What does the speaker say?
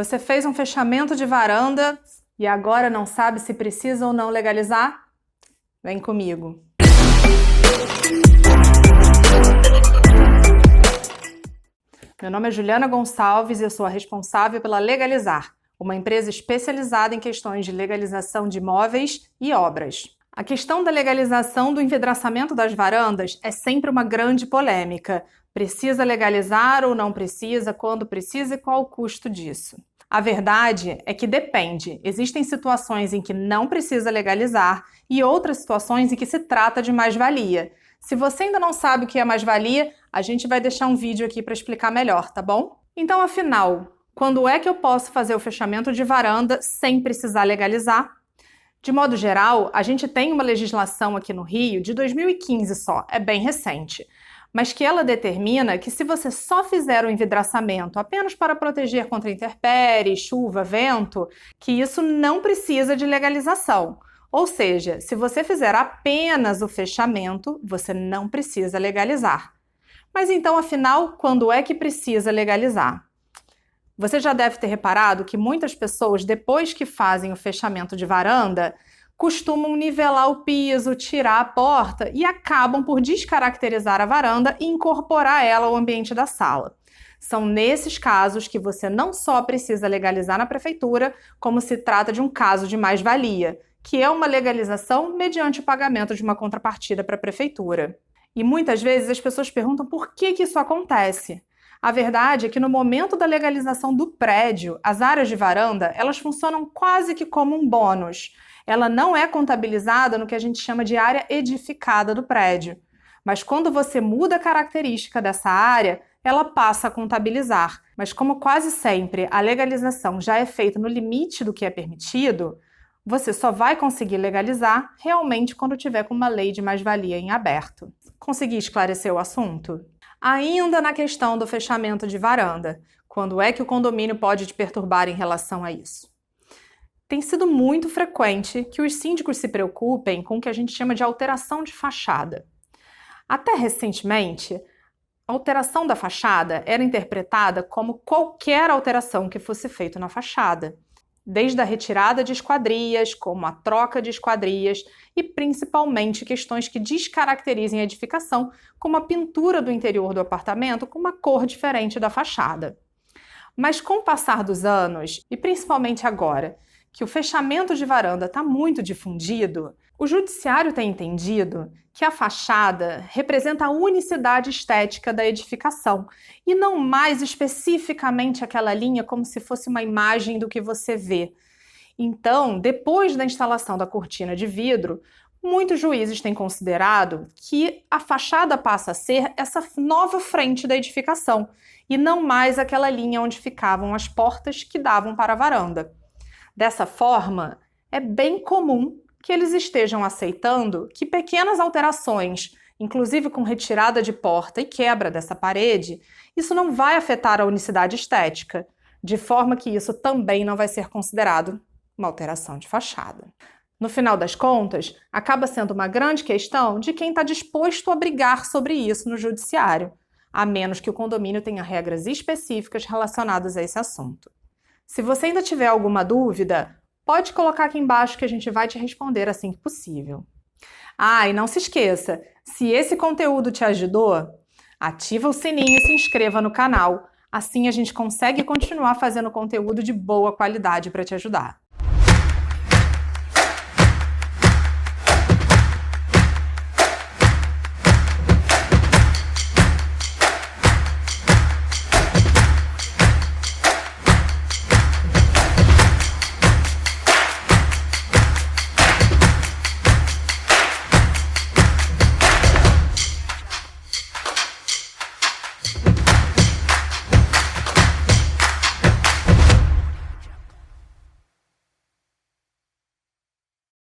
Você fez um fechamento de varanda e agora não sabe se precisa ou não legalizar? Vem comigo. Meu nome é Juliana Gonçalves e eu sou a responsável pela Legalizar, uma empresa especializada em questões de legalização de imóveis e obras. A questão da legalização do envidraçamento das varandas é sempre uma grande polêmica. Precisa legalizar ou não precisa, quando precisa e qual o custo disso? A verdade é que depende. Existem situações em que não precisa legalizar e outras situações em que se trata de mais-valia. Se você ainda não sabe o que é mais-valia, a gente vai deixar um vídeo aqui para explicar melhor, tá bom? Então, afinal, quando é que eu posso fazer o fechamento de varanda sem precisar legalizar? De modo geral, a gente tem uma legislação aqui no Rio de 2015 só, é bem recente, mas que ela determina que se você só fizer o envidraçamento apenas para proteger contra intempéries, chuva, vento, que isso não precisa de legalização. Ou seja, se você fizer apenas o fechamento, você não precisa legalizar. Mas então, afinal, quando é que precisa legalizar? Você já deve ter reparado que muitas pessoas, depois que fazem o fechamento de varanda, costumam nivelar o piso, tirar a porta e acabam por descaracterizar a varanda e incorporar ela ao ambiente da sala. São nesses casos que você não só precisa legalizar na prefeitura, como se trata de um caso de mais-valia, que é uma legalização mediante o pagamento de uma contrapartida para a prefeitura. E muitas vezes as pessoas perguntam por que isso acontece. A verdade é que no momento da legalização do prédio, as áreas de varanda, elas funcionam quase que como um bônus. Ela não é contabilizada no que a gente chama de área edificada do prédio. Mas quando você muda a característica dessa área, ela passa a contabilizar. Mas como quase sempre a legalização já é feita no limite do que é permitido, você só vai conseguir legalizar realmente quando tiver com uma lei de mais-valia em aberto. Consegui esclarecer o assunto? Ainda na questão do fechamento de varanda, quando é que o condomínio pode te perturbar em relação a isso? Tem sido muito frequente que os síndicos se preocupem com o que a gente chama de alteração de fachada. Até recentemente, a alteração da fachada era interpretada como qualquer alteração que fosse feita na fachada, desde a retirada de esquadrias, como a troca de esquadrias e principalmente questões que descaracterizem a edificação, como a pintura do interior do apartamento com uma cor diferente da fachada. Mas com o passar dos anos, e principalmente agora, que o fechamento de varanda está muito difundido, o judiciário tem entendido que a fachada representa a unicidade estética da edificação e não mais especificamente aquela linha como se fosse uma imagem do que você vê. Então, depois da instalação da cortina de vidro, muitos juízes têm considerado que a fachada passa a ser essa nova frente da edificação e não mais aquela linha onde ficavam as portas que davam para a varanda. Dessa forma, é bem comum que eles estejam aceitando que pequenas alterações, inclusive com retirada de porta e quebra dessa parede, isso não vai afetar a unicidade estética, de forma que isso também não vai ser considerado uma alteração de fachada. No final das contas, acaba sendo uma grande questão de quem está disposto a brigar sobre isso no judiciário, a menos que o condomínio tenha regras específicas relacionadas a esse assunto. Se você ainda tiver alguma dúvida, pode colocar aqui embaixo que a gente vai te responder assim que possível. E não se esqueça, se esse conteúdo te ajudou, ativa o sininho e se inscreva no canal. Assim a gente consegue continuar fazendo conteúdo de boa qualidade para te ajudar.